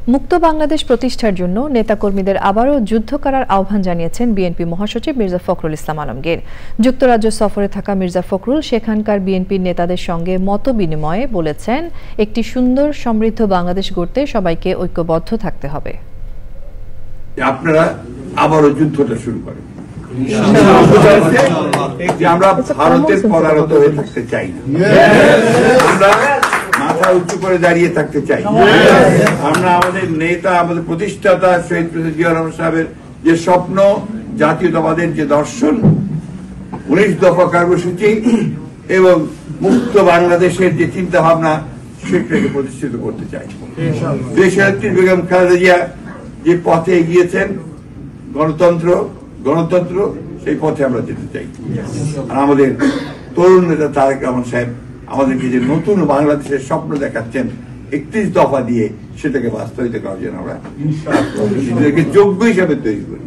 মুক্ত বাংলাদেশ প্রতিষ্ঠার জন্য নেতাকর্মীদের আবারও যুদ্ধ করার আহ্বান জানিয়েছেন বিএনপি মহাসচিব মির্জা ফখরুল ইসলাম আলমগীর। যুক্তরাজ্য সফরে থাকা মির্জা ফখরুল সেখানকার বিএনপির নেতাদের সঙ্গে মত বিনিময়ে বলেছেন, একটি সুন্দর সমৃদ্ধ বাংলাদেশ গড়তে সবাইকে ঐক্যবদ্ধ থাকতে হবে। আপনারা আবারও যুদ্ধটা শুরু করেন। আমরা ভারতের পরারত হয়ে থাকতে চাই না, আমরা মাথা উঁচু করে দাঁড়িয়ে থাকতে চাই। আমরা আমাদের নেতা, আমাদের প্রতিষ্ঠাতা শহীদ প্রেসিডেন্ট জিয়া রহমান সাহেবের যে স্বপ্ন, জাতীয়তাবাদের যে দর্শন, 19 দফা কর্মসূচি এবং মুক্ত বাংলাদেশের যে চিন্তা ভাবনা, সেটাকে প্রতিষ্ঠিত করতে চাই। দেশনেত্রী বেগম খালেদা জিয়া যে পথে এগিয়েছেন, গণতন্ত্র সেই পথে আমরা যেতে চাই। আর আমাদের তরুণ নেতা তারেক রহমান সাহেব আমাদেরকে যে নতুন বাংলাদেশের স্বপ্ন দেখাচ্ছেন 31 দফা দিয়ে, সেটাকে বাস্তবায়িত করার জন্য আমরা যোগ্য হিসাবে তৈরি করি।